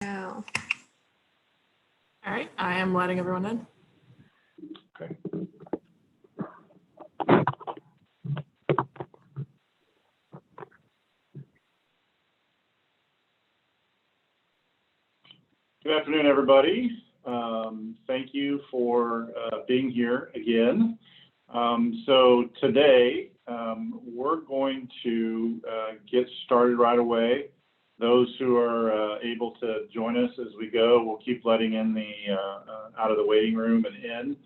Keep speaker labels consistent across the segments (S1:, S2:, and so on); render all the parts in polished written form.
S1: Now.
S2: All right, I am letting everyone in.
S3: Okay. Good afternoon, everybody. Thank you for being here again. So today, we're going to get started right away. Those who are able to join us as we go, we'll keep letting in the out of the waiting room and in.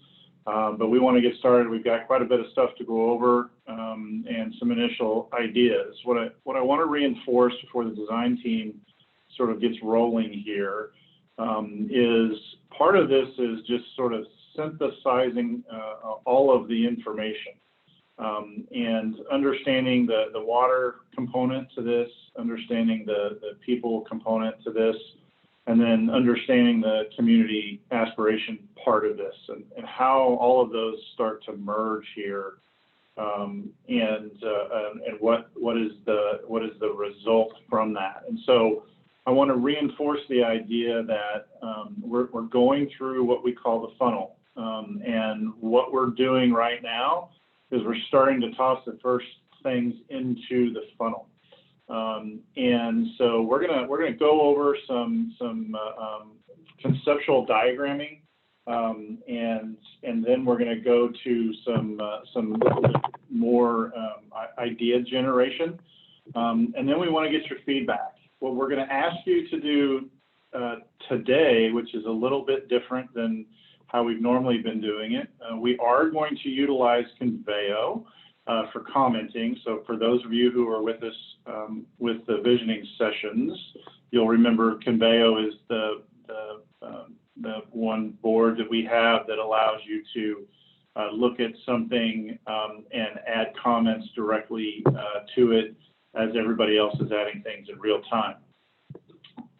S3: But we want to get started. We've got quite a bit of stuff to go over and some initial ideas. What I want to reinforce before the design team sort of gets rolling here is part of this is just sort of synthesizing all of the information and understanding the water component to this, understanding the people component to this, and then understanding the community aspiration part of this and how all of those start to merge here and what is the result from that. And so I want to reinforce the idea that we're going through what we call the funnel. And what we're doing right now is we're starting to toss the first things into the funnel. And so we're gonna go over some conceptual diagramming, and then we're gonna go to some little bit more idea generation, and then we want to get your feedback. What we're going to ask you to do today, which is a little bit different than how we've normally been doing it, we are going to utilize Conveo for commenting. So for those of you who are with us with the visioning sessions, you'll remember Conveo is the one board that we have that allows you to look at something and add comments directly to it as everybody else is adding things in real time.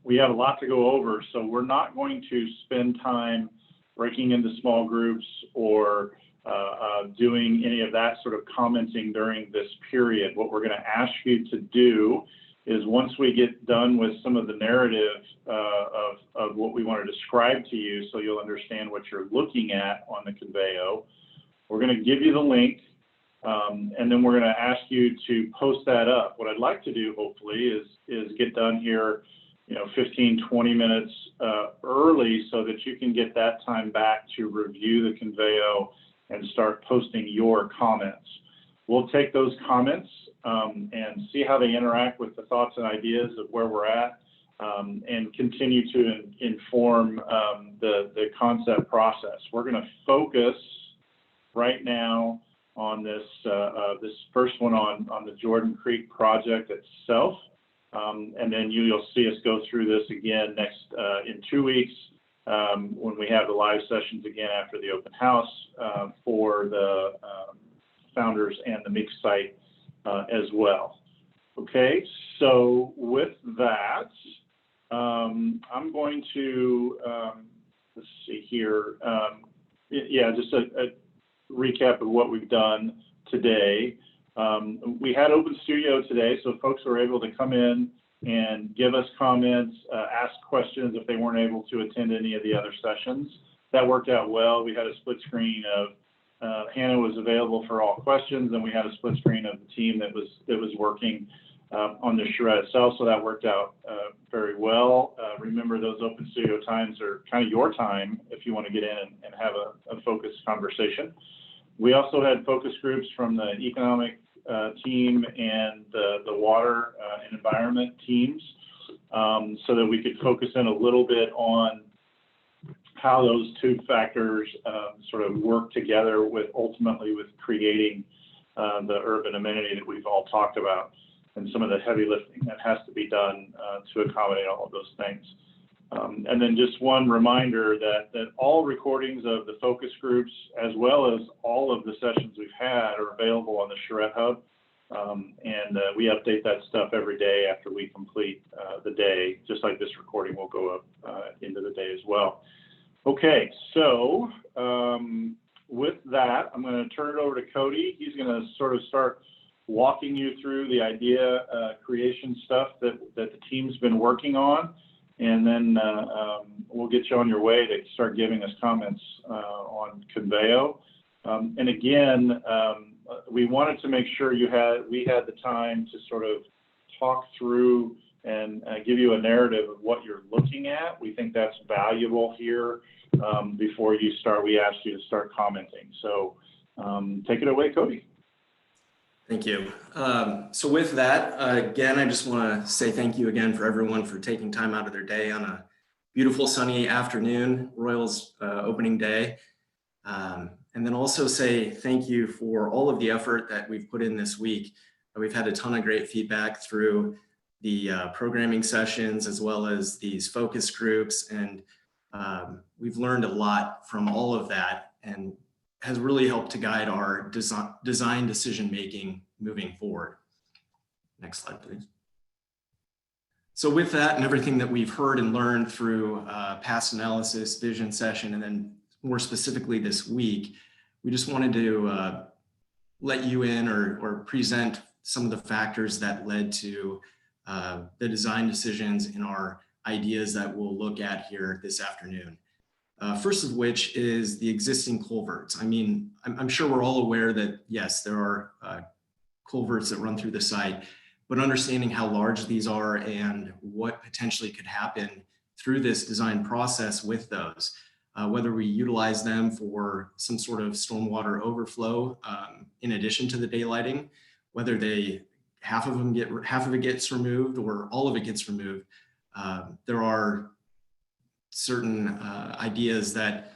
S3: We have a lot to go over, so we're not going to spend time breaking into small groups or doing any of that sort of commenting during this period. What we're going to ask you to do is once we get done with some of the narrative of what we want to describe to you so you'll understand what you're looking at on the Conveo, we're going to give you the link. And then we're going to ask you to post that up. What I'd like to do, hopefully, is get done here, 15, 20 minutes early so that you can get that time back to review the Conveo and start posting your comments. We'll take those comments and see how they interact with the thoughts and ideas of where we're at and continue to inform the concept process. We're going to focus right now on this first one on the Jordan Creek project itself, and then you'll see us go through this again in 2 weeks when we have the live sessions again after the open house for the founders and the mix site as well. Okay, so with that, I'm going to let's see here. Just a recap of what we've done today. We had Open Studio today, so folks were able to come in and give us comments, ask questions if they weren't able to attend any of the other sessions. That worked out well. We had a split screen of Hannah was available for all questions, and we had a split screen of the team that was working on the Charrette itself, so that worked out very well. Remember, those Open Studio times are kind of your time if you want to get in and have a focused conversation. We also had focus groups from the economic team and the water and environment teams so that we could focus in a little bit on how those two factors sort of work together ultimately with creating the urban amenity that we've all talked about and some of the heavy lifting that has to be done to accommodate all of those things. And then just one reminder that all recordings of the focus groups, as well as all of the sessions we've had, are available on the Charrette Hub. And we update that stuff every day after we complete the day, just like this recording will go up at the end of the day as well. Okay, so with that, I'm going to turn it over to Cody. He's going to sort of start walking you through the idea creation stuff that the team's been working on. and then we'll get you on your way to start giving us comments on Conveo. And again, we wanted to make sure we had the time to sort of talk through and give you a narrative of what you're looking at. We think that's valuable here. Before you start, we asked you to start commenting. So take it away, Cody.
S1: Thank you. So with that, again, I just want to say thank you again for everyone for taking time out of their day on a beautiful sunny afternoon, Royals opening day. And then also say thank you for all of the effort that we've put in this week. We've had a ton of great feedback through the programming sessions as well as these focus groups. And we've learned a lot from all of that and has really helped to guide our design decision-making moving forward. Next slide, please. So with that and everything that we've heard and learned through past analysis, vision session, and then more specifically this week, we just wanted to let you in or present some of the factors that led to the design decisions in our ideas that we'll look at here this afternoon. First of which is the existing culverts. I mean, I'm sure we're all aware that, yes, there are culverts that run through the site, but understanding how large these are and what potentially could happen through this design process with those, whether we utilize them for some sort of stormwater overflow in addition to the daylighting, whether half of it gets removed or all of it gets removed. There are certain ideas that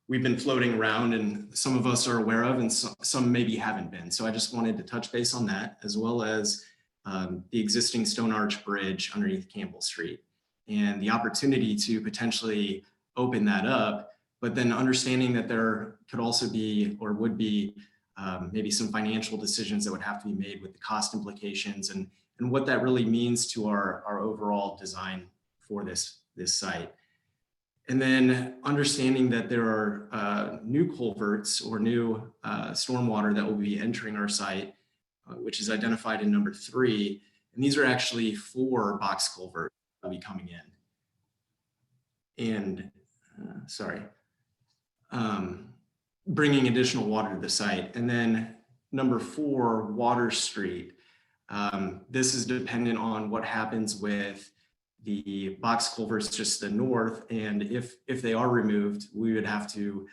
S1: we've been floating around and some of us are aware of and some maybe haven't been. So I just wanted to touch base on that, as well as the existing Stone Arch Bridge underneath Campbell Street and the opportunity to potentially open that up, but then understanding that there could also be or would be maybe some financial decisions that would have to be made with the cost implications and what that really means to our overall design for this site. And then understanding that there are new culverts or new stormwater that will be entering our site, which is identified in number 3. And these are actually 4 box culverts that will be coming in. And bringing additional water to the site. And then number 4, Water Street. This is dependent on what happens with the box culverts just to the north. And if they are removed, we would have to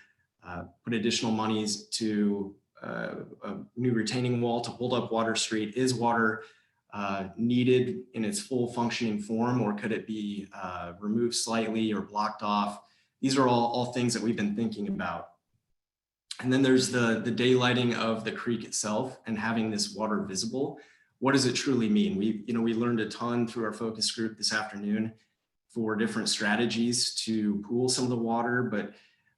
S1: put additional monies to a new retaining wall to hold up Water Street. Is water needed in its full functioning form, or could it be removed slightly or blocked off? These are all things that we've been thinking about. And then there's the daylighting of the creek itself and having this water visible. What does it truly mean? We learned a ton through our focus group this afternoon for different strategies to pool some of the water, but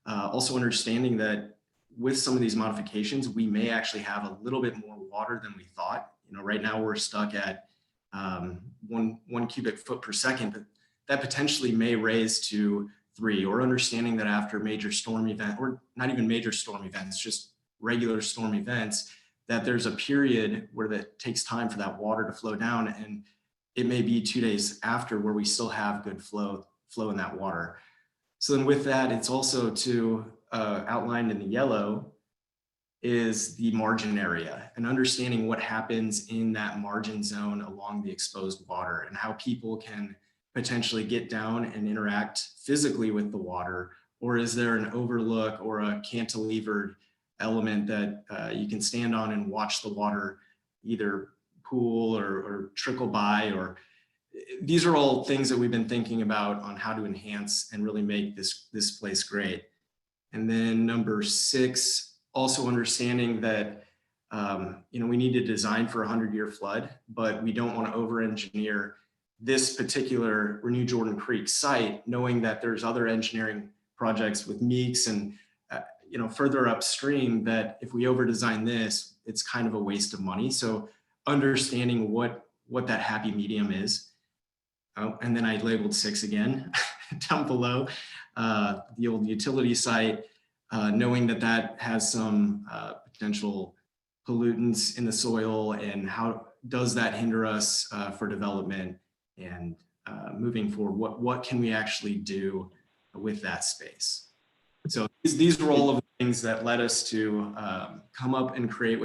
S1: also understanding that with some of these modifications, we may actually have a little bit more water than we thought. Right now we're stuck at 1 cubic foot per second, but that potentially may raise to 3, or understanding that after major storm event, or not even major storm events, just regular storm events, that there's a period where that takes time for that water to flow down, and it may be 2 days after where we still have good flow in that water. So then with that, it's also outlined in the yellow is the margin area and understanding what happens in that margin zone along the exposed water and how people can potentially get down and interact physically with the water, or is there an overlook or a cantilevered element that you can stand on and watch the water either pool or trickle by? Or these are all things that we've been thinking about on how to enhance and really make this place great. And then number 6, also understanding that we need to design for a 100-year flood, but we don't want to over-engineer this particular Renew Jordan Creek site, knowing that there's other engineering projects with Meeks and further upstream, that if we over-design this, it's kind of a waste of money. So understanding what that happy medium is. Oh, and then I labeled 6 again down below, the old utility site, knowing that has some potential pollutants in the soil, and how does that hinder us for development and moving forward, what can we actually do with that space? So these are all of the things that led us to come up and create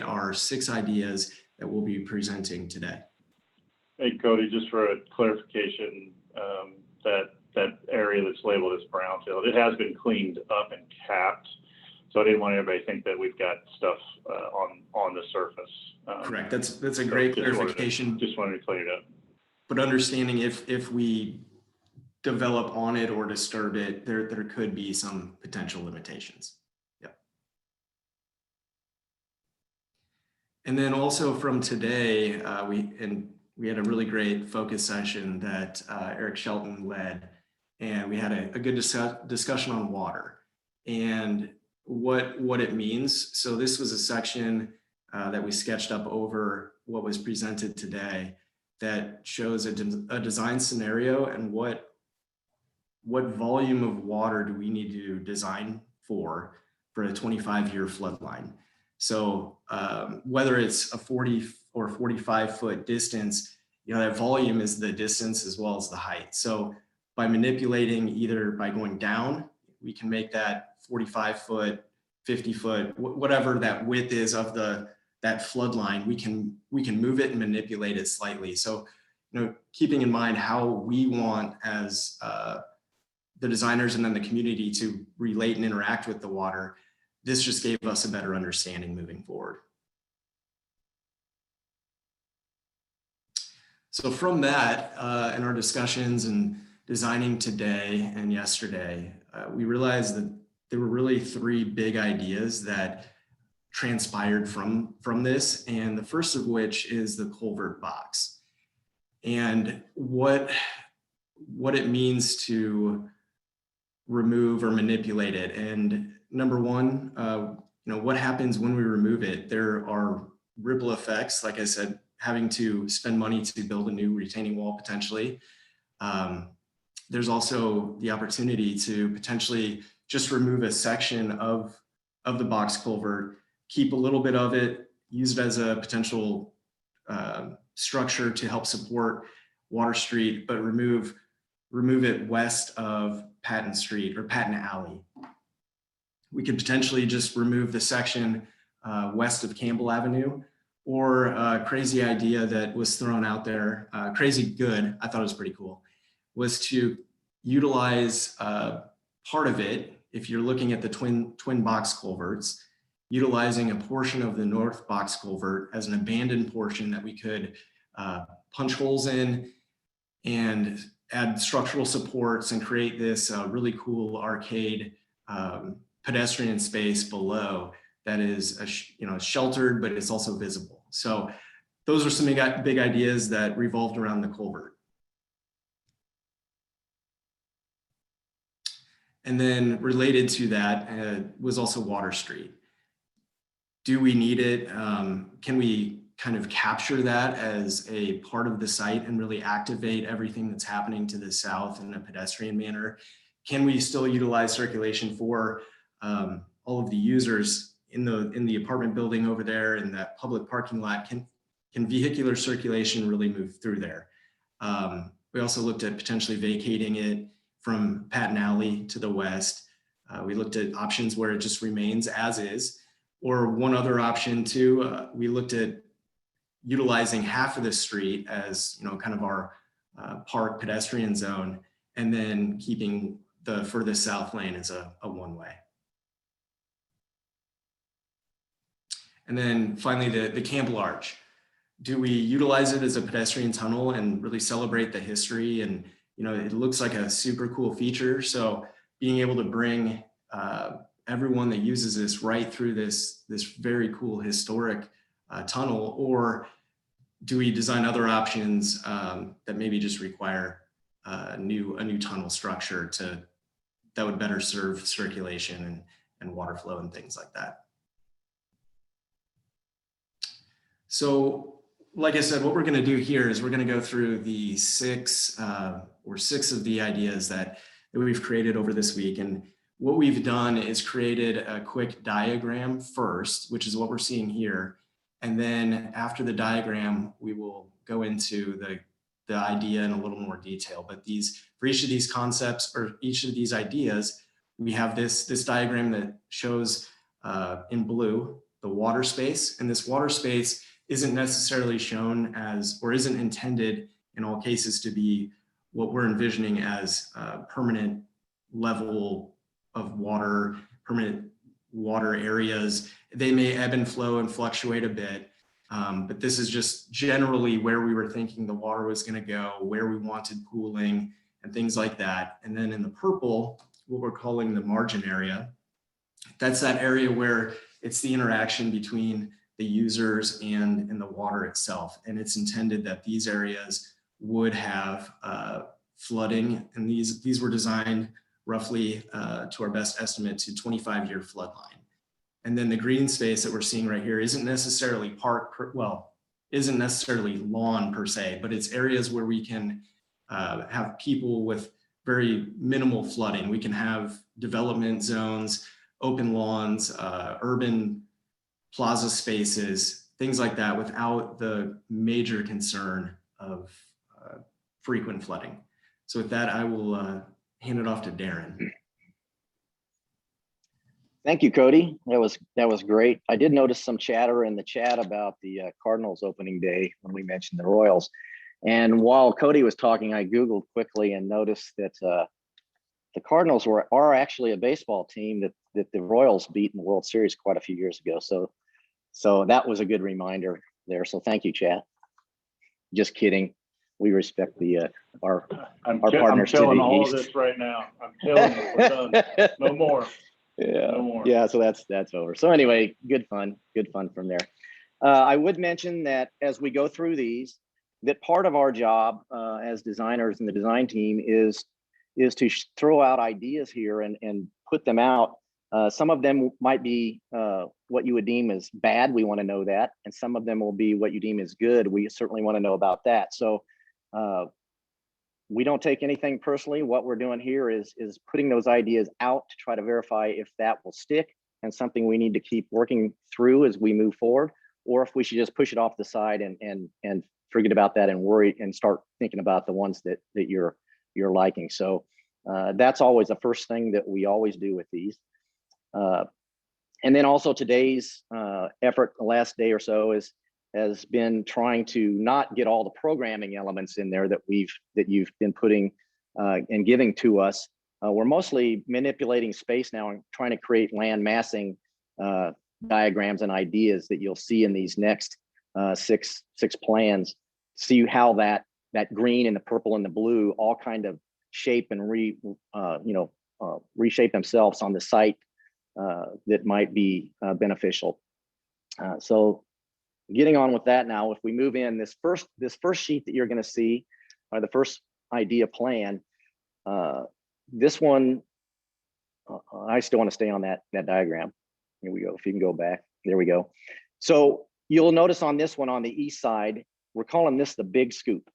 S1: our 6 ideas that we'll be presenting today.
S3: Hey, Cody, just for a clarification, that area that's labeled as brownfield, it has been cleaned up and capped. So I didn't want everybody to think that we've got stuff on the surface.
S1: Correct. That's a great clarification.
S3: Just wanted to clear it up.
S1: But understanding if we develop on it or disturb it, there could be some potential limitations. Yep. And then also from today, we had a really great focus session that Eric Shelton led, and we had a good discussion on water and what it means. So this was a section that we sketched up over what was presented today that shows a design scenario and what volume of water do we need to design for a 25-year flood line. So whether it's a 40 or 45 foot distance, that volume is the distance as well as the height. So by manipulating, either by going down, we can make that 45 foot, 50 foot, whatever that width is of that flood line, we can move it and manipulate it slightly. So, keeping in mind how we want as the designers and then the community to relate and interact with the water, this just gave us a better understanding moving forward. So from that, in our discussions and designing today and yesterday, we realized that there were really 3 big ideas that transpired from this. And the first of which is the culvert box and what it means to remove or manipulate it. And number one, what happens when we remove it? There are ripple effects, like I said, having to spend money to build a new retaining wall potentially. There's also the opportunity to potentially just remove a section of the box culvert, keep a little bit of it, use it as a potential structure to help support Water Street, but remove it west of Patton Street or Patton Alley. We could potentially just remove the section west of Campbell Avenue, or a crazy idea that was thrown out there, crazy good, I thought it was pretty cool, was to utilize part of it, if you're looking at the twin box culverts, utilizing a portion of the north box culvert as an abandoned portion that we could punch holes in and add structural supports and create this really cool arcade pedestrian space below that is sheltered, but it's also visible. So those are some big ideas that revolved around the culvert. And then related to that was also Water Street. Do we need it? Can we kind of capture that as a part of the site and really activate everything that's happening to the south in a pedestrian manner? Can we still utilize circulation for all of the users in the apartment building over there in that public parking lot? Can vehicular circulation really move through there? We also looked at potentially vacating it from Patton Alley to the west. We looked at options where it just remains as is, or one other option too, we looked at utilizing half of the street as kind of our park pedestrian zone, and then keeping the furthest south lane as a one-way. And then finally, the Campbell Arch. Do we utilize it as a pedestrian tunnel and really celebrate the history? And it looks like a super cool feature. So being able to bring everyone that uses this right through this very cool historic tunnel, or do we design other options that maybe just require a new tunnel structure that would better serve circulation and water flow and things like that? So like I said, what we're going to do here is we're going to go through the six of the ideas that we've created over this week. And what we've done is created a quick diagram first, which is what we're seeing here. And then after the diagram, we will go into the the idea in a little more detail. But for each of these concepts or each of these ideas, we have this diagram that shows in blue the water space, and this water space isn't necessarily shown as, or isn't intended in all cases to be what we're envisioning as a permanent level of water, permanent water areas. They may ebb and flow and fluctuate a bit, but this is just generally where we were thinking the water was going to go, where we wanted pooling and things like that. And then in the purple, what we're calling the margin area, that's that area where it's the interaction between the users and the water itself. And it's intended that these areas would have flooding, and these were designed roughly to our best estimate to 25-year flood line. And then the green space that we're seeing right here isn't necessarily isn't necessarily lawn per se, but it's areas where we can have people with very minimal flooding. We can have development zones, open lawns, urban plaza spaces, things like that without the major concern of frequent flooding. So with that, I will hand it off to Darren.
S4: Thank you, Cody. That was great. I did notice some chatter in the chat about the Cardinals opening day when we mentioned the Royals. And while Cody was talking, I Googled quickly and noticed that the Cardinals are actually a baseball team that the Royals beat in the World Series quite a few years ago. So that was a good reminder there. So thank you, chat. Just kidding. We respect our partners.
S3: I'm killing all of this right now. I'm killing it. We're done. No more.
S4: Yeah.
S3: No more.
S4: Yeah. So that's over. So anyway, good fun from there. I would mention that as we go through these, that part of our job as designers in the design team is to throw out ideas here and put them out. Some of them might be what you would deem as bad. We want to know that. And some of them will be what you deem as good. We certainly want to know about that. So we don't take anything personally. What we're doing here is putting those ideas out to try to verify if that will stick and something we need to keep working through as we move forward, or if we should just push it off the side and forget about that and worry and start thinking about the ones that you're liking. So that's always the first thing that we always do with these. And then also today's effort the last day or so has been trying to not get all the programming elements in there that you've been putting and giving to us. We're mostly manipulating space now and trying to create land massing diagrams and ideas that you'll see in these next six plans. See how that green and the purple and the blue all kind of shape and reshape themselves on the site that might be beneficial. So getting on with that now, if we move in this first sheet that you're going to see, or the first idea plan, this one, I still want to stay on that diagram. Here we go. If you can go back, there we go. So you'll notice on this one on the east side, we're calling this the big scoop.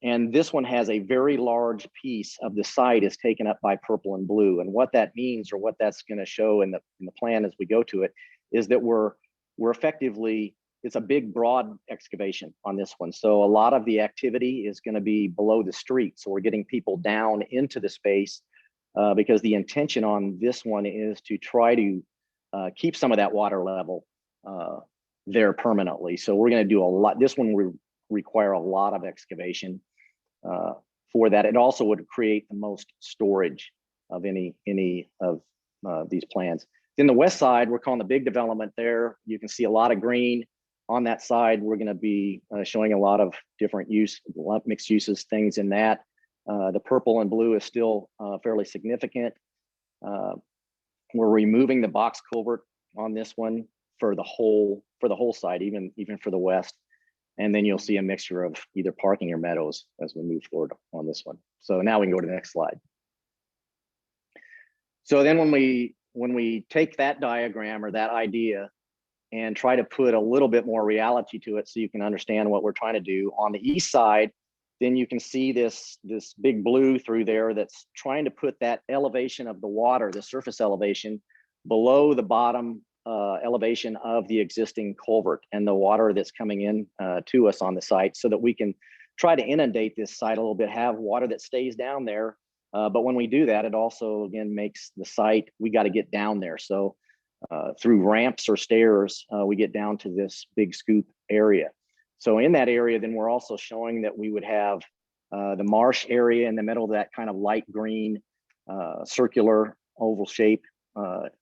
S4: And this one has a very large piece of the site is taken up by purple and blue. And what that means, or what that's going to show in the plan as we go to it, is that we're effectively, it's a big broad excavation on this one. So a lot of the activity is going to be below the street. So we're getting people down into the space because the intention on this one is to try to keep some of that water level there permanently. So we're going to do a lot. This one will require a lot of excavation for that. It also would create the most storage of any of these plans. Then the west side, we're calling the big development there. You can see a lot of green on that side. We're going to be showing a lot of different mixed uses, things in that. The purple and blue is still fairly significant. We're removing the box culvert on this one for the whole site, even for the west. And then you'll see a mixture of either parking or meadows as we move forward on this one. So now we can go to the next slide. So then when we take that diagram or that idea and try to put a little bit more reality to it so you can understand what we're trying to do on the east side, then you can see this big blue through there that's trying to put that elevation of the water, the surface elevation, below the bottom elevation of the existing culvert and the water that's coming in to us on the site, so that we can try to inundate this site a little bit, have water that stays down there. But when we do that, it also, again, makes the site, we got to get down there. So through ramps or stairs, we get down to this big scoop area. So in that area, then we're also showing that we would have the marsh area in the middle, that kind of light green circular oval shape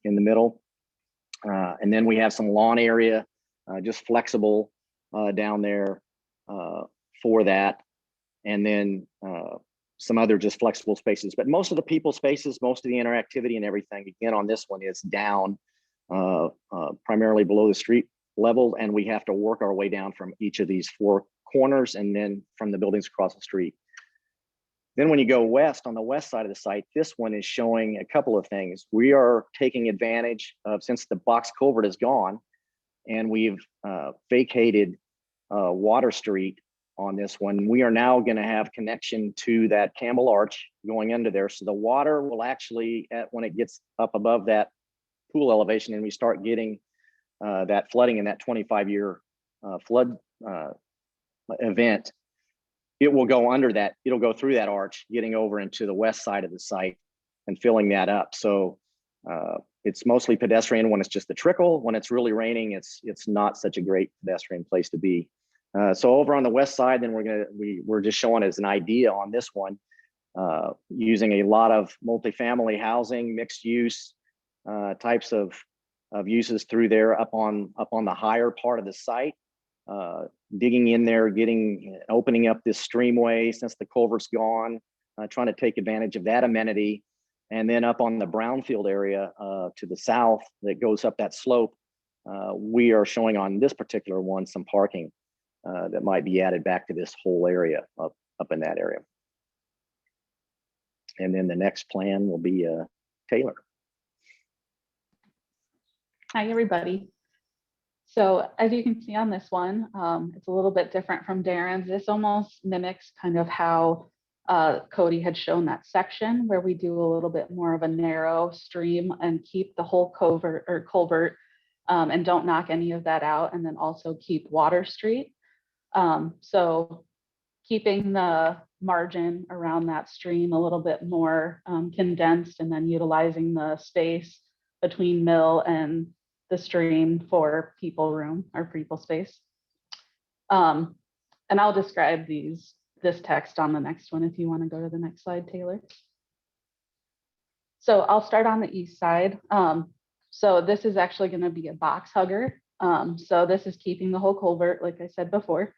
S4: in the middle. And then we have some lawn area, just flexible down there for that. And then some other just flexible spaces. But most of the people spaces, most of the interactivity and everything, again, on this one is down primarily below the street level. And we have to work our way down from each of these four corners and then from the buildings across the street. Then when you go west, on the west side of the site, this one is showing a couple of things. We are taking advantage of, since the box culvert is gone, and we've vacated Water Street on this one, we are now going to have connection to that Campbell Arch going under there. So the water will actually, when it gets up above that pool elevation and we start getting that flooding in that 25-year flood event, it will go under that, it'll go through that arch, getting over into the west side of the site and filling that up. So it's mostly pedestrian when it's just a trickle. When it's really raining, it's not such a great pedestrian place to be. So over on the west side, then we're just showing as an idea on this one, using a lot of multifamily housing, mixed use types of uses through there up on the higher part of the site. Digging in there, opening up this streamway since the culvert's gone, trying to take advantage of that amenity. And then up on the brownfield area to the south that goes up that slope, we are showing on this particular one some parking that might be added back to this whole area up in that area. And then the next plan will be Taylor.
S5: Hi, everybody. So as you can see on this one, it's a little bit different from Darren's. This almost mimics kind of how Cody had shown that section where we do a little bit more of a narrow stream and keep the whole culvert and don't knock any of that out, and then also keep Water Street. So keeping the margin around that stream a little bit more condensed, and then utilizing the space between Mill and the stream for people room or people space. And I'll describe this text on the next one if you want to go to the next slide, Taylor. So I'll start on the east side. So this is actually going to be a box hugger. So this is keeping the whole culvert, like I said before.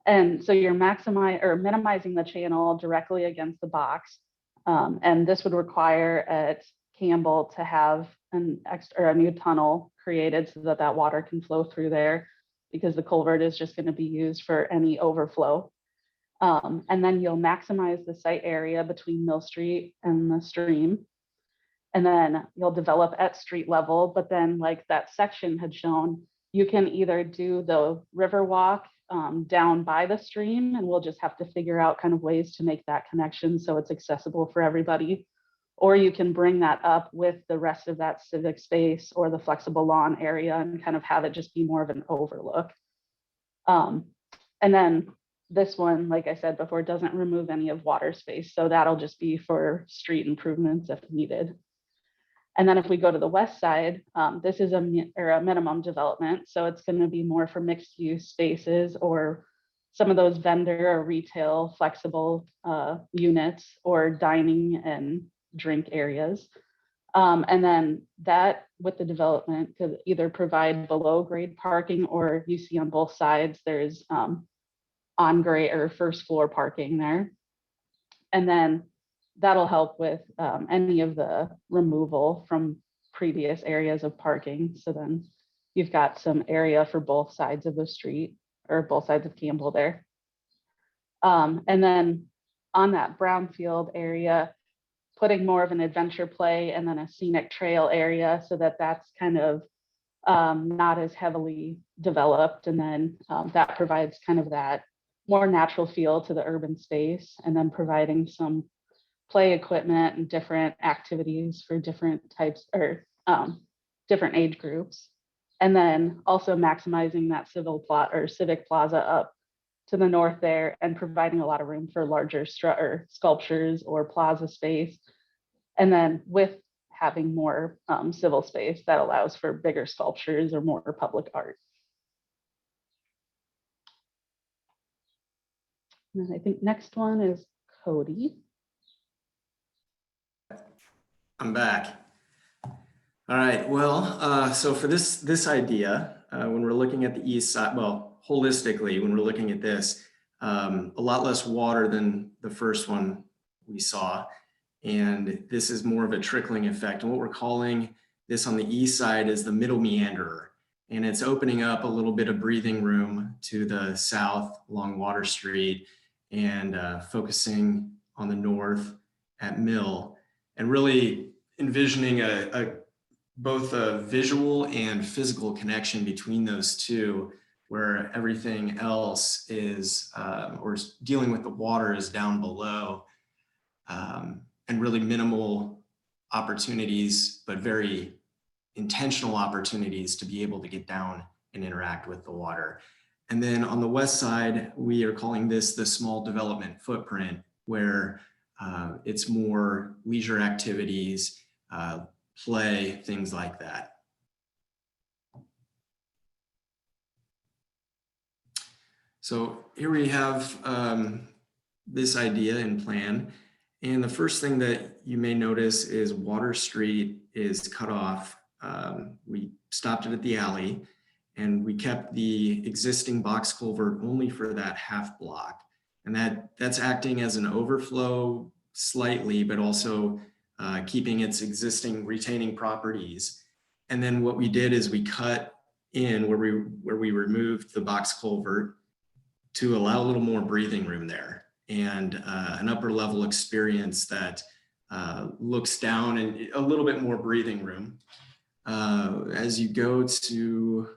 S5: And so you're minimizing the channel directly against the box. And this would require at Campbell to have a new tunnel created so that water can flow through there, because the culvert is just going to be used for any overflow. And then you'll maximize the site area between Mill Street and the stream. And then you'll develop at street level, but then like that section had shown, you can either do the river walk down by the stream, and we'll just have to figure out kind of ways to make that connection so it's accessible for everybody. Or you can bring that up with the rest of that civic space or the flexible lawn area and kind of have it just be more of an overlook. And then this one, like I said before, doesn't remove any of water space. So that'll just be for street improvements if needed. And then if we go to the west side, this is a minimum development. So it's going to be more for mixed use spaces or some of those vendor or retail flexible units or dining and drink areas. And then that with the development could either provide below grade parking, or you see on both sides, there's on grade or first floor parking there. And then that'll help with any of the removal from previous areas of parking. So then you've got some area for both sides of the street or both sides of Campbell there. And then on that brownfield area, putting more of an adventure play and then a scenic trail area so that that's kind of not as heavily developed. And then that provides kind of that more natural feel to the urban space, and then providing some play equipment and different activities for different types or different age groups. And then also maximizing that civic plaza up to the north there and providing a lot of room for larger sculptures or plaza space. And then with having more civil space that allows for bigger sculptures or more public art. And I think next one is Cody.
S1: I'm back. All right, well, so for this idea, when we're looking at the east side, well, holistically, when we're looking at this, a lot less water than the first one we saw. And this is more of a trickling effect. And what we're calling this on the east side is the middle meanderer. And it's opening up a little bit of breathing room to the south along Water Street and focusing on the north at Mill, and really envisioning both a visual and physical connection between those two, where everything else is, or dealing with the water is down below, and really minimal opportunities, but very intentional opportunities to be able to get down and interact with the water. And then on the west side, we are calling this the small development footprint, where it's more leisure activities, play, things like that. So here we have this idea and plan. And the first thing that you may notice is Water Street is cut off. We stopped it at the alley, and we kept the existing box culvert only for that half block. And that's acting as an overflow slightly, but also keeping its existing retaining properties. And then what we did is we cut in where we removed the box culvert to allow a little more breathing room there, and an upper level experience that looks down and a little bit more breathing room. As you go to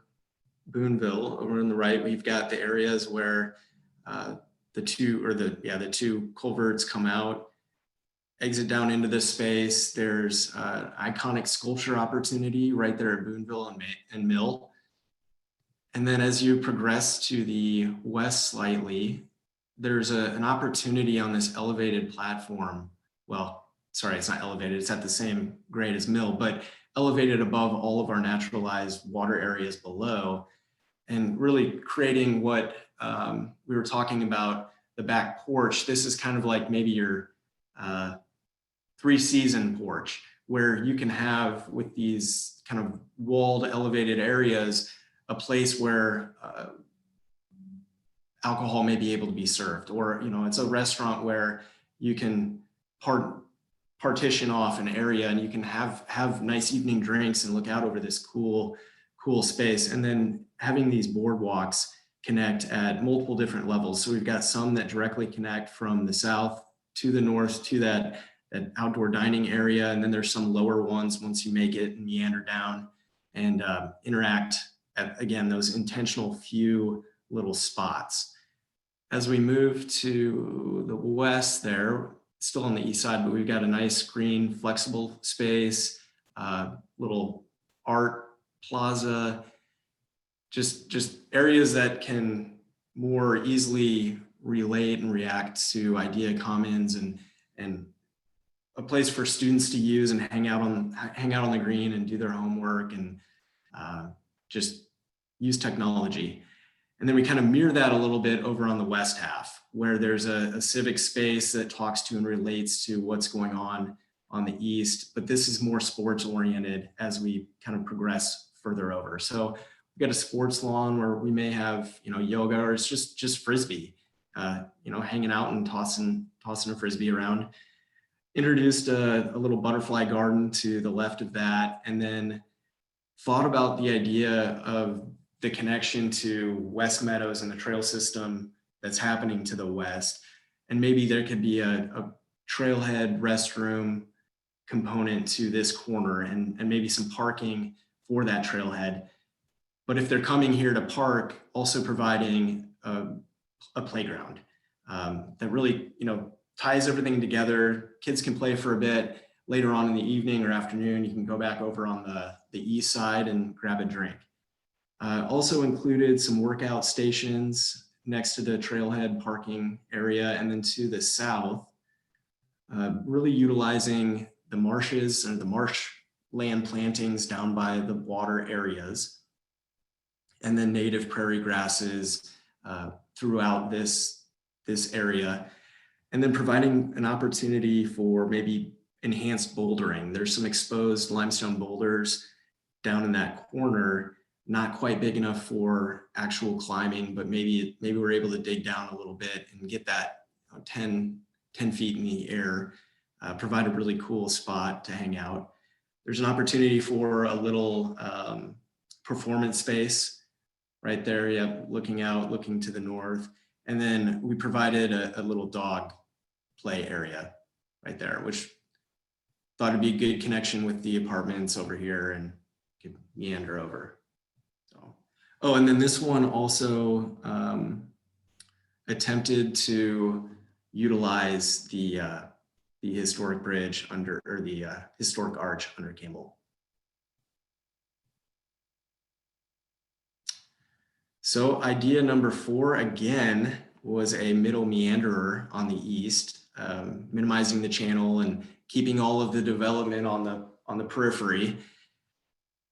S1: Boonville, over on the right, we've got the areas where the two culverts come out, exit down into this space. There's iconic sculpture opportunity right there at Boonville and Mill. And then as you progress to the west slightly, there's an opportunity on this elevated platform. Well, sorry, it's not elevated. It's at the same grade as Mill, but elevated above all of our naturalized water areas below, and really creating what we were talking about, the back porch. This is kind of like maybe your 3-season porch, where you can have, with these kind of walled elevated areas, a place where alcohol may be able to be served, or it's a restaurant where you can partition off an area and you can have nice evening drinks and look out over this cool space. And then having these boardwalks connect at multiple different levels. So we've got some that directly connect from the south to the north to that outdoor dining area, and then there's some lower ones once you make it and meander down and interact at, again, those intentional few little spots. As we move to the west there, still on the east side, but we've got a nice green, flexible space, little art plaza, just areas that can more easily relate and react to idea commons, and a place for students to use and hang out on the green and do their homework and just use technology. And then we kind of mirror that a little bit over on the west half, where there's a civic space that talks to and relates to what's going on the east, but this is more sports oriented as we kind of progress further over. So we've got a sports lawn where we may have, yoga, or it's just Frisbee, hanging out and tossing a Frisbee around. Introduced a little butterfly garden to the left of that, and then thought about the idea of the connection to West Meadows and the trail system that's happening to the west. And maybe there could be a trailhead restroom component to this corner, and maybe some parking for that trailhead. But if they're coming here to park, also providing a playground that really, ties everything together. Kids can play for a bit. Later on in the evening or afternoon, you can go back over on the east side and grab a drink. Also included some workout stations next to the trailhead parking area, and then to the south, really utilizing the marshes and the marshland plantings down by the water areas, and then native prairie grasses throughout this area, and then providing an opportunity for maybe enhanced bouldering. There's some exposed limestone boulders down in that corner, not quite big enough for actual climbing, but maybe we're able to dig down a little bit and get that 10 feet in the air, provide a really cool spot to hang out. There's an opportunity for a little performance space right there. Yeah, looking to the north. And then we provided a little dog play area right there, which thought it'd be a good connection with the apartments over here and could meander over. So, oh, and then this one also attempted to utilize the historic bridge under, or the historic arch under Campbell. So idea number 4, again, was a middle meanderer on the east, minimizing the channel and keeping all of the development on the periphery,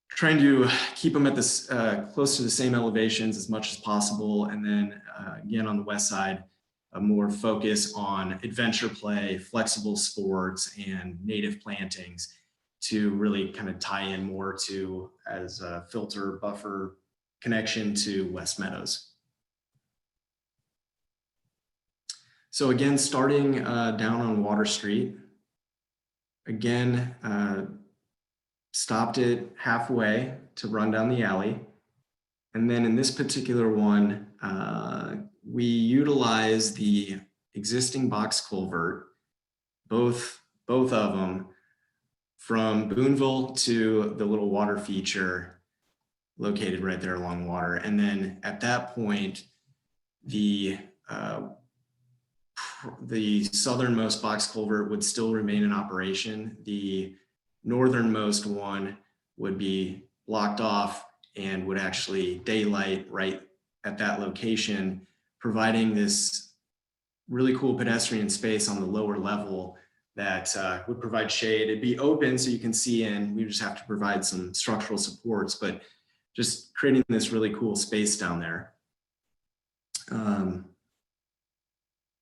S1: trying to keep them at this close to the same elevations as much as possible. And then again, on the west side, a more focus on adventure play, flexible sports, and native plantings to really kind of tie in more to as a filter buffer connection to West Meadows. So again, starting down on Water Street, again, stopped it halfway to run down the alley. And then in this particular one, we utilize the existing box culvert, both of them, from Boonville to the little water feature located right there along water. And then at that point, the southernmost box culvert would still remain in operation. The northernmost one would be blocked off and would actually daylight right at that location, providing this really cool pedestrian space on the lower level that would provide shade. It'd be open so you can see in. We just have to provide some structural supports, but just creating this really cool space down there.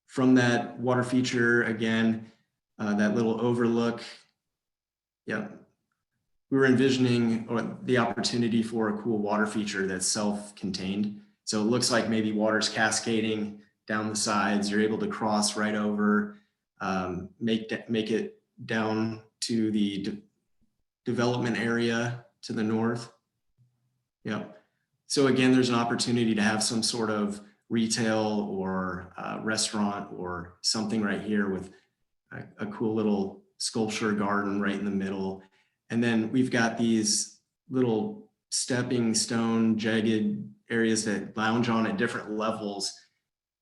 S1: From that water feature, again, that little overlook, yeah, we were envisioning the opportunity for a cool water feature that's self-contained. So it looks like maybe water's cascading down the sides. You're able to cross right over, make it down to the development area to the north. Yeah. So again, there's an opportunity to have some sort of retail or restaurant or something right here with a cool little sculpture garden right in the middle. And then we've got these little stepping stone jagged areas that lounge on at different levels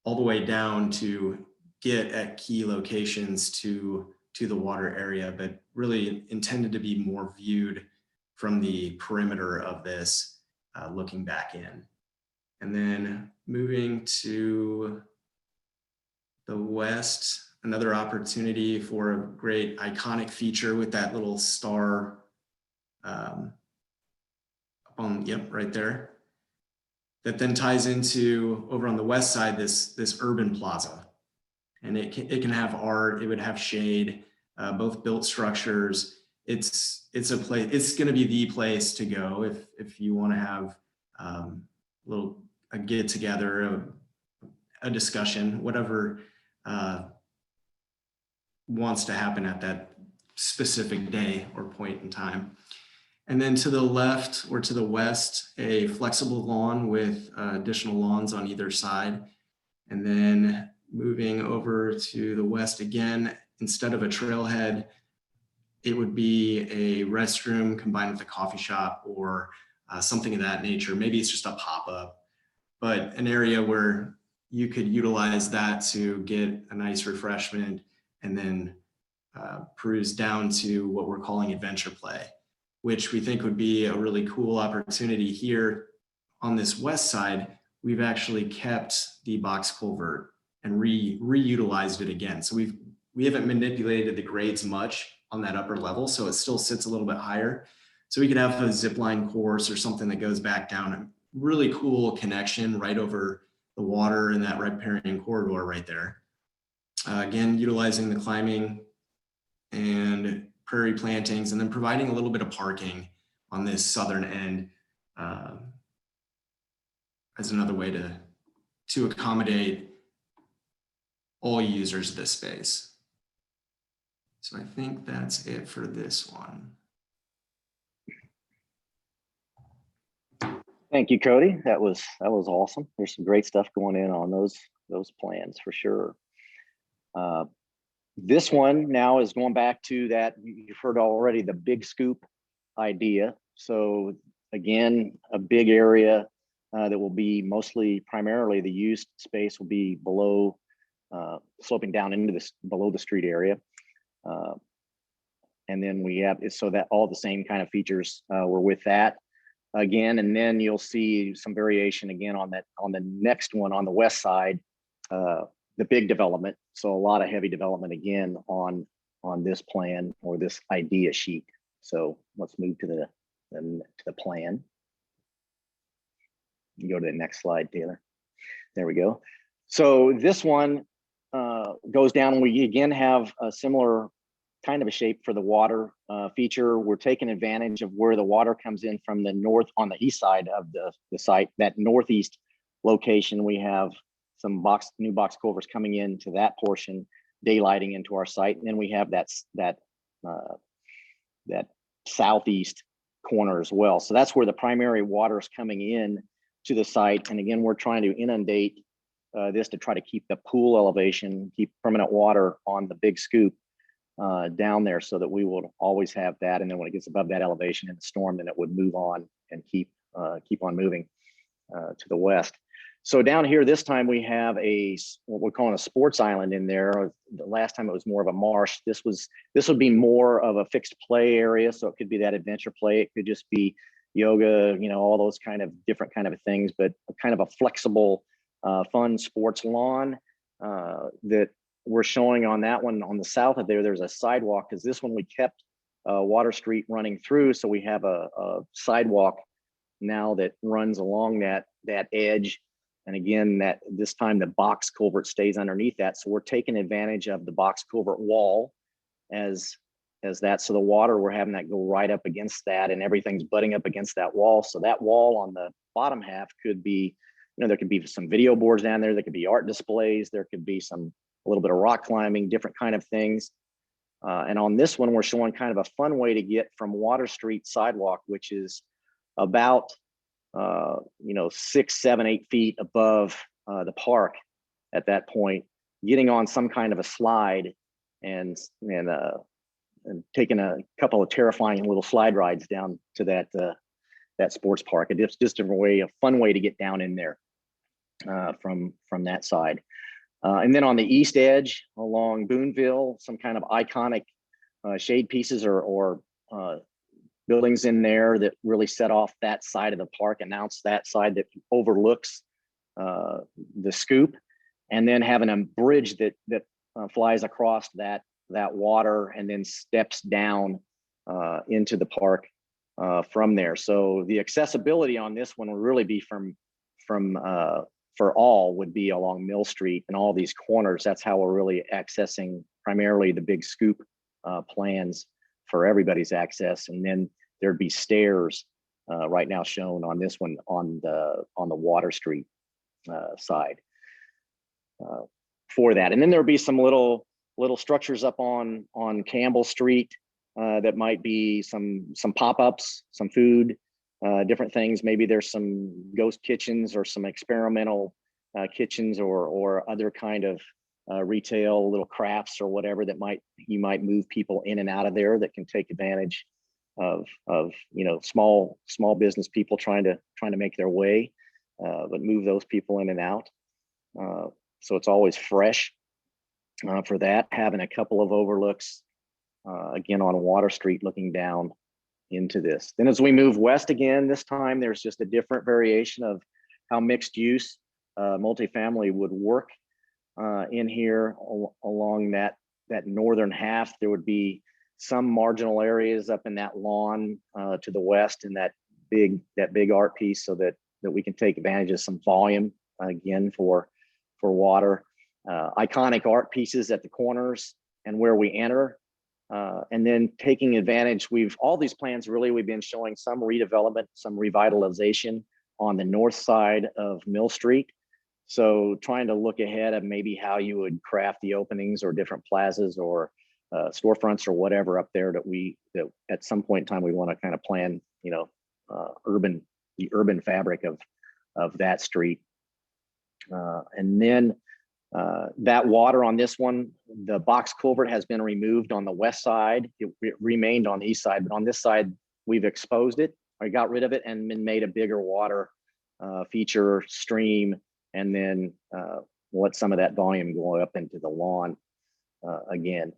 S1: all the way down to get at key locations to the water area, but really intended to be more viewed from the perimeter of this, looking back in. And then moving to the west, another opportunity for a great iconic feature with that little star right there. That then ties into, over on the west side, this urban plaza. And it can have art, it would have shade, both built structures. It's a place, it's gonna be the place to go if you wanna have a get together, a discussion, whatever wants to happen at that specific day or point in time. And then to the left or to the west, a flexible lawn with additional lawns on either side. And then moving over to the west again, instead of a trailhead, it would be a restroom combined with a coffee shop or something of that nature. Maybe it's just a pop-up, but an area where you could utilize that to get a nice refreshment and then peruse down to what we're calling adventure play, which we think would be a really cool opportunity here on this west side. we've actually kept the box culvert and reutilized it again. So we haven't manipulated the grades much on that upper level, so it still sits a little bit higher. So we could have a zip line course or something that goes back down. A really cool connection right over the water in that riparian corridor right there. Again, utilizing the climbing and prairie plantings, and then providing a little bit of parking on this southern end as another way to accommodate all users of this space. So I think that's it for this one.
S4: Thank you, Cody. That was awesome. There's some great stuff going in on those plans for sure. This one now is going back to that, you've heard already, the big scoop idea. So again, a big area that will be primarily the used space will be below, sloping down into this below the street area. And then we have, so that all the same kind of features were with that again. And then you'll see some variation again on the next one on the west side, the big development. So a lot of heavy development again on this plan or this idea sheet. So let's move to the plan. You go to the next slide, Taylor. There we go. So this one goes down. We again have a similar kind of a shape for the water feature. We're taking advantage of where the water comes in from the north on the east side of the site. That northeast location, we have some new box culverts coming into that portion, daylighting into our site. And then we have that southeast corner as well. So that's where the primary water is coming in to the site. And again, we're trying to inundate this to try to keep the pool elevation, keep permanent water on the big scoop down there, so that we will always have that. And then when it gets above that elevation in the storm, then it would move on and keep on moving to the west. So down here, this time we have what we're calling a sports island in there. The last time it was more of a marsh. This would be more of a fixed play area. So it could be that adventure play. It could just be yoga, all those kind of different kind of things, but kind of a flexible, fun sports lawn that we're showing on that one. On the south of there's a sidewalk, because this one we kept Water Street running through. So we have a sidewalk now that runs along that edge. And again, this time the box culvert stays underneath that. So we're taking advantage of the box culvert wall as that. So the water, we're having that go right up against that, and everything's butting up against that wall. So that wall on the bottom half could be, there could be some video boards down there. There could be art displays. There could be a little bit of rock climbing, different kind of things. And on this one, we're showing kind of a fun way to get from Water Street sidewalk, which is about 6, 7, 8 feet above the park at that point, getting on some kind of a slide and taking a couple of terrifying little slide rides down to that sports park. It's just a fun way to get down in there from that side. And then on the east edge along Boonville, some kind of iconic shade pieces or buildings in there that really set off that side of the park, announce that side that overlooks the scoop, and then having a bridge that flies across that water and then steps down into the park from there. So the accessibility on this one would really be for all would be along Mill Street and all these corners. That's how we're really accessing primarily the big scoop plans for everybody's access. And then there'd be stairs right now shown on this one on the Water Street side for that. And then there'll be some little structures up on Campbell Street that might be some pop-ups, some food, different things. Maybe there's some ghost kitchens or some experimental kitchens or other kind of retail, little crafts or whatever that you might move people in and out of there that can take advantage of small business people trying to make their way, but move those people in and out. So it's always fresh for that. Having a couple of overlooks again on Water Street looking down into this. Then as we move west again, this time there's just a different variation of how mixed use multifamily would work in here along that northern half. There would be some marginal areas up in that lawn to the west and that big art piece, so that we can take advantage of some volume again for water. Iconic art pieces at the corners and where we enter, and then taking advantage. All these plans really, we've been showing some redevelopment, some revitalization on the north side of Mill Street. So trying to look ahead of maybe how you would craft the openings or different plazas or storefronts or whatever up there that at some point in time we want to kind of plan, the urban fabric of that street. And then that water on this one, the box culvert has been removed on the west side. It remained on the east side, but on this side we've exposed it, or got rid of it, and then made a bigger water feature stream, and then let some of that volume go up into the lawn again.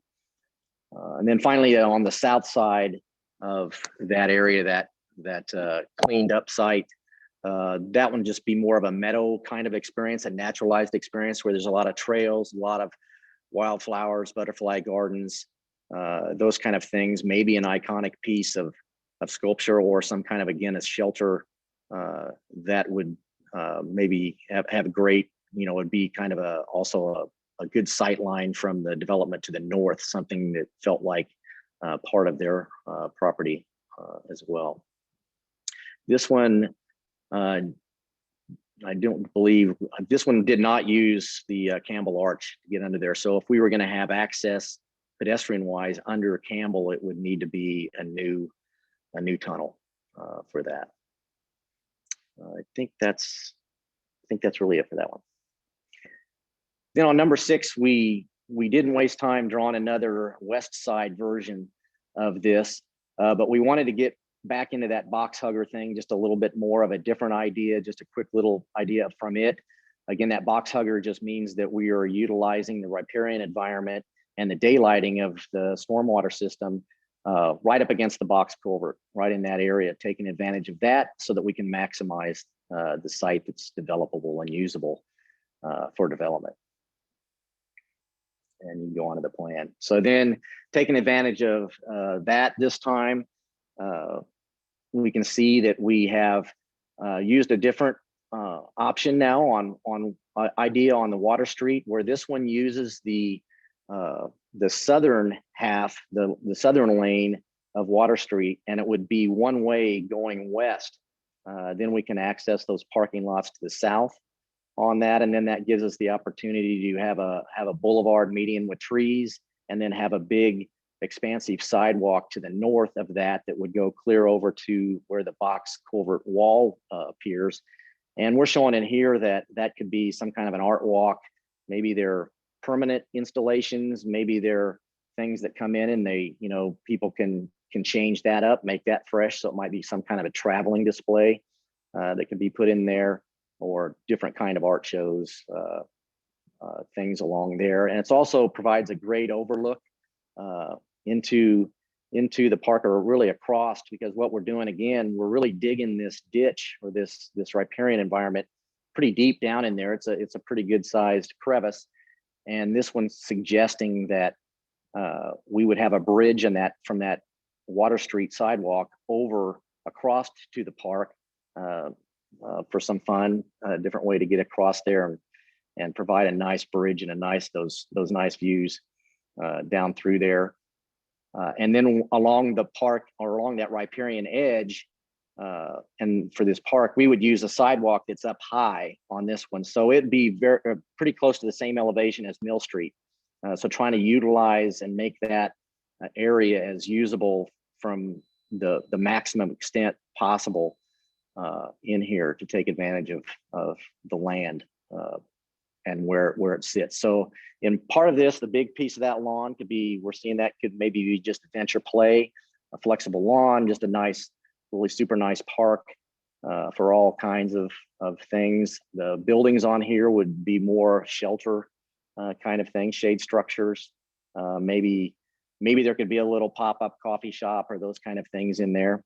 S4: And then finally, on the south side of that area, that cleaned up site, that one just be more of a meadow kind of experience, a naturalized experience where there's a lot of trails, a lot of wildflowers, butterfly gardens, those kind of things. Maybe an iconic piece of sculpture or some kind of, again, a shelter that would maybe have great, would be kind of also a good sight line from the development to the north, something that felt like part of their property as well. This one, I don't believe, this one did not use the Campbell Arch to get under there. So if we were going to have access pedestrian wise under Campbell, it would need to be a new tunnel for that. I think that's really it for that one. Then on number 6, we didn't waste time drawing another west side version of this, but we wanted to get back into that box hugger thing, just a little bit more of a different idea, just a quick little idea from it. Again, that box hugger just means that we are utilizing the riparian environment and the daylighting of the stormwater system right up against the box culvert, right in that area, taking advantage of that so that we can maximize the site that's developable and usable for development. And you can go on to the plan. So then taking advantage of that this time, we can see that we have used a different option now on idea on the Water Street, where this one uses the southern half, the southern lane of Water Street, and it would be one way going west. Then we can access those parking lots to the south on that, and then that gives us the opportunity to have a boulevard median with trees, and then have a big expansive sidewalk to the north of that would go clear over to where the box culvert wall appears. And we're showing in here that could be some kind of an art walk. Maybe they're permanent installations, maybe they're things that come in and they, people can change that up, make that fresh. So it might be some kind of a traveling display that could be put in there, or different kind of art shows, things along there. And it's also provides a great overlook into the park, or really across, because what we're doing, again, we're really digging this ditch or this riparian environment pretty deep down in there. It's a pretty good sized crevice, and this one's suggesting that we would have a bridge in that from that Water Street sidewalk over across to the park for some fun, a different way to get across there and provide a nice bridge and those nice views down through there. And then along the park, or along that riparian edge, and for this park, we would use a sidewalk that's up high on this one. So it'd be pretty close to the same elevation as Mill Street. So trying to utilize and make that area as usable from the maximum extent possible in here to take advantage of the land and where it sits. So in part of this, the big piece of that lawn could be, we're seeing that could maybe be just adventure play, a flexible lawn, just a nice, really super nice park for all kinds of things. The buildings on here would be more shelter kind of thing, shade structures. Maybe there could be a little pop-up coffee shop or those kind of things in there.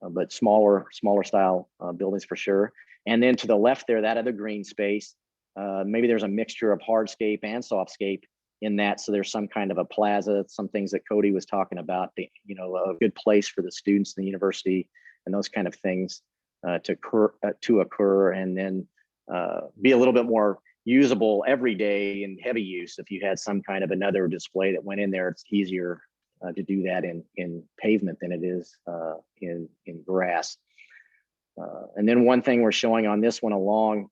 S4: but smaller style buildings for sure. And then to the left there, that other green space, maybe there's a mixture of hardscape and softscape in that. So there's some kind of a plaza, some things that Cody was talking about, a good place for the students in the university and those kind of things to occur, and then be a little bit more usable every day in heavy use. If you had some kind of another display that went in there, it's easier to do that in pavement than it is in grass. And then one thing we're showing on this one along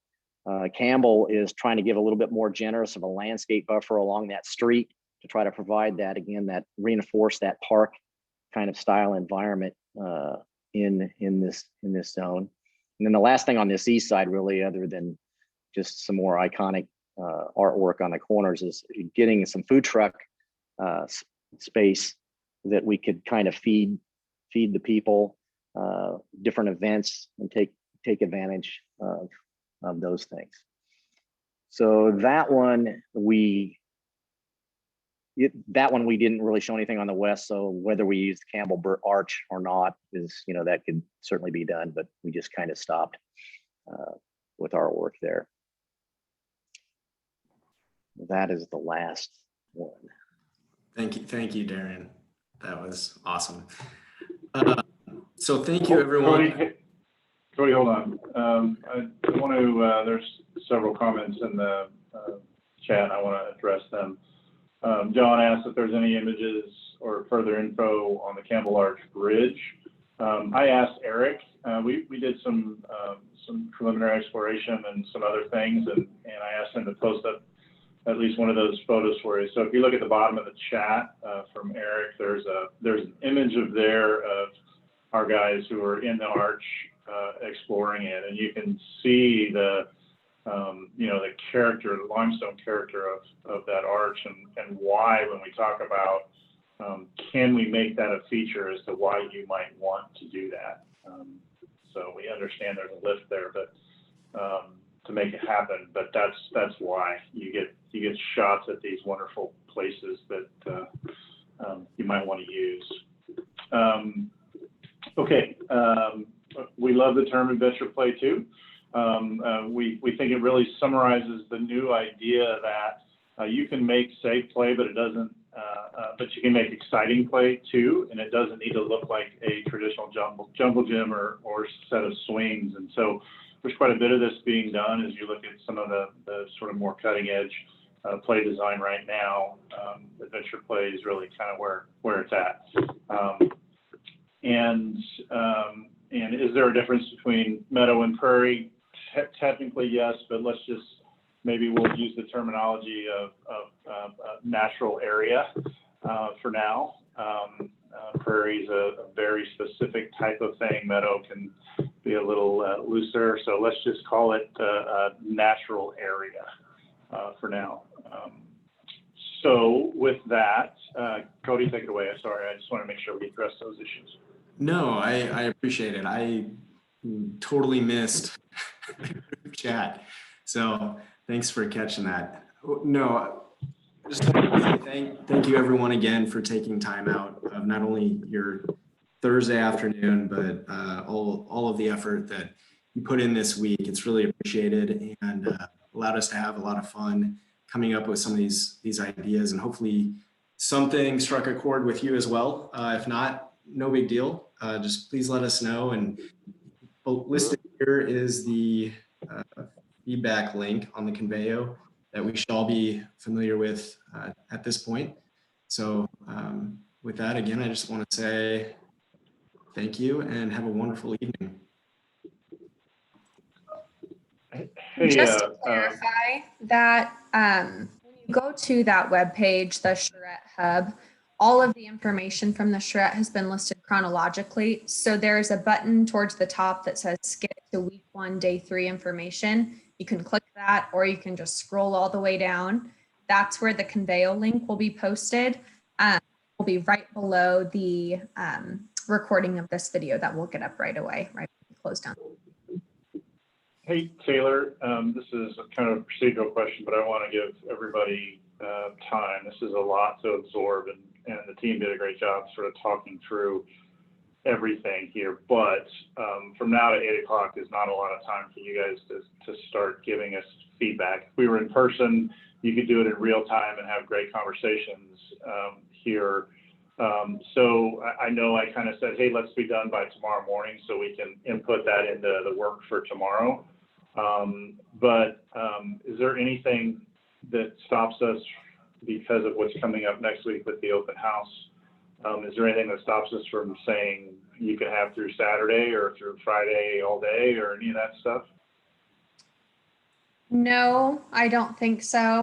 S4: Campbell is trying to give a little bit more generous of a landscape buffer along that street to try to provide that, again, that reinforce that park kind of style environment in this zone. And then the last thing on this east side, really, other than just some more iconic artwork on the corners, is getting some food truck space that we could kind of feed the people, different events, and take advantage of those things. So that one we didn't really show anything on the west. So whether we used Campbell Arch or not is, that could certainly be done, but we just kind of stopped with our work there. That is the last one.
S1: Thank you, Darian. That was awesome. So thank you, everyone.
S3: Cody, hold on. I want to, there's several comments in the chat. I want to address them. John asked if there's any images or further info on the Campbell Arch Bridge. I asked Eric. We did some preliminary exploration and some other things, and I asked him to post up at least one of those photos for you. So if you look at the bottom of the chat from Eric, there's an image of our guys who are in the arch exploring it, and you can see the character, the limestone character of that arch, and why, when we talk about can we make that a feature, as to why you might want to do that. So we understand there's a lift there, but to make it happen, but that's why you get shots at these wonderful places that you might want to use. Okay, we love the term adventure play too. We think it really summarizes the new idea that you can make safe play, but it doesn't. But you can make exciting play too, and it doesn't need to look like a traditional jungle gym or set of swings. And so there's quite a bit of this being done as you look at some of the sort of more cutting edge play design right now. Adventure play is really kind of where it's at. And is there a difference between meadow and prairie? Technically, yes, but let's just, maybe we'll use the terminology of natural area for now. Prairie is a very specific type of thing. Meadow can be a little looser, so let's just call it a natural area for now. So with that, Cody, take it away. I'm sorry, I just want to make sure we address those issues.
S1: No, I appreciate it. I totally missed chat, so thanks for catching that. No, just want to say thank you everyone again for taking time out of not only your Thursday afternoon, but all of the effort that you put in this week. It's really appreciated, and allowed us to have a lot of fun coming up with some of these ideas, and hopefully something struck a chord with you as well. If not, no big deal. Just please let us know. And listed here is the feedback link on the Conveyo that we should all be familiar with at this point. So with that, again, I just want to say thank you and have a wonderful evening.
S3: Hey,
S6: just to clarify that when you go to that webpage, the Charrette Hub, all of the information from the Charrette has been listed chronologically. So there's a button towards the top that says skip to week 1, day 3 information. You can click that, or you can just scroll all the way down. That's where the Conveyo link will be posted. Will be right below the recording of this video that we'll get up right away, right when we close down.
S3: Hey, Taylor, this is a kind of a procedural question, but I want to give everybody time. This is a lot to absorb, and the team did a great job sort of talking through everything here, but from now to 8 o'clock is not a lot of time for you guys to start giving us feedback. If we were in person, you could do it in real time and have great conversations here. So I know I kind of said, hey, let's be done by tomorrow morning so we can input that into the work for tomorrow. But is there anything that stops us because of what's coming up next week with the open house? Is there anything that stops us from saying you can have through Saturday or through Friday all day or any of that stuff?
S6: No, I don't think so.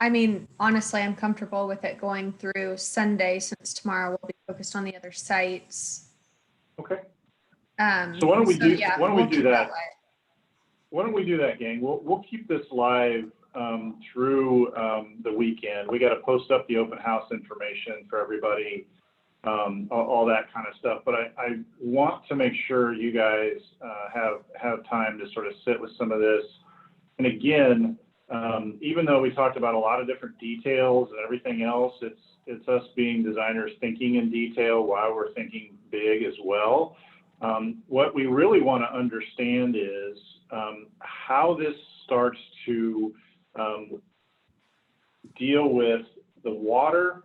S6: I mean, honestly, I'm comfortable with it going through Sunday since tomorrow we'll be focused on the other sites.
S3: Okay. So why don't we do
S6: yeah,
S3: why don't we
S6: we'll
S3: do
S6: keep
S3: that?
S6: way.
S3: Why don't we do that, gang? We'll keep this live through the weekend. We got to post up the open house information for everybody, all that kind of stuff. But I want to make sure you guys have time to sort of sit with some of this. And again, even though we talked about a lot of different details and everything else, it's us being designers thinking in detail while we're thinking big as well. What we really want to understand is how this starts to deal with the water,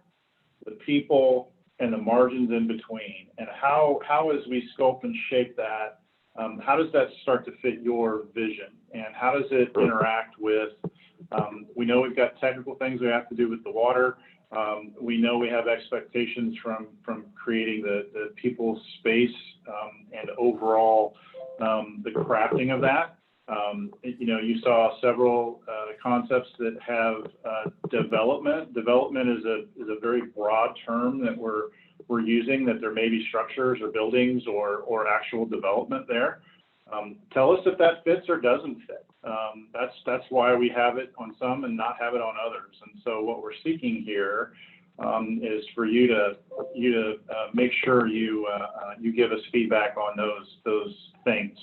S3: the people, and the margins in between, and how as we sculpt and shape that, how does that start to fit your vision, and how does it interact with, we know we've got technical things we have to do with the water. We know we have expectations from creating the people's space and overall the crafting of that. You know, you saw several concepts that have development. Development is a very broad term that we're using, that there may be structures or buildings or actual development there. Tell us if that fits or doesn't fit. That's why we have it on some and not have it on others. And so what we're seeking here is for you to make sure you give us feedback on those things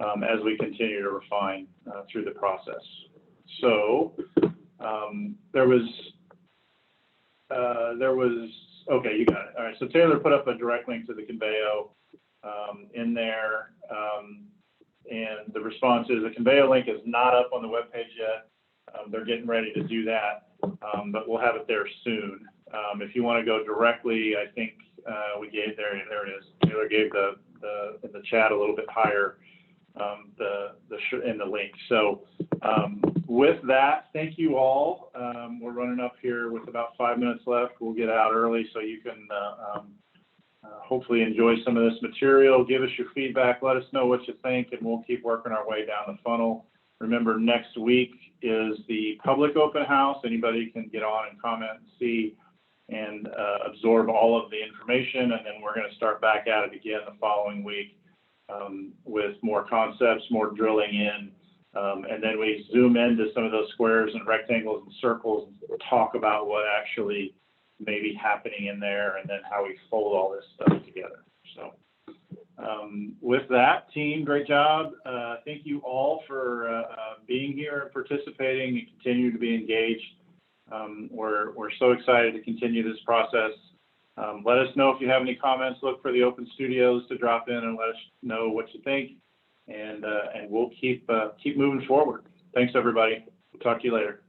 S3: as we continue to refine through the process. So there was okay, you got it. All right. So Taylor put up a direct link to the Conveyo in there. And the response is the Conveyo link is not up on the webpage yet. They're getting ready to do that, but we'll have it there soon. If you want to go directly, I think we gave there it is. Taylor gave in the chat a little bit higher in the link. So with that, thank you all. We're running up here with about 5 minutes left. We'll get out early so you can hopefully enjoy some of this material. Give us your feedback. Let us know what you think, and we'll keep working our way down the funnel. Remember, next week is the public open house. Anybody can get on and comment and see and absorb all of the information. And then we're going to start back at it again the following week with more concepts, more drilling in. And then we zoom into some of those squares and rectangles and circles and talk about what actually may be happening in there, and then how we fold all this stuff together. So with that, team, great job. Thank you all for being here and participating and continue to be engaged. We're so excited to continue this process. Let us know if you have any comments. Look for the Open Studios to drop in and let us know what you think, and we'll keep moving forward. Thanks, everybody. We'll talk to you later.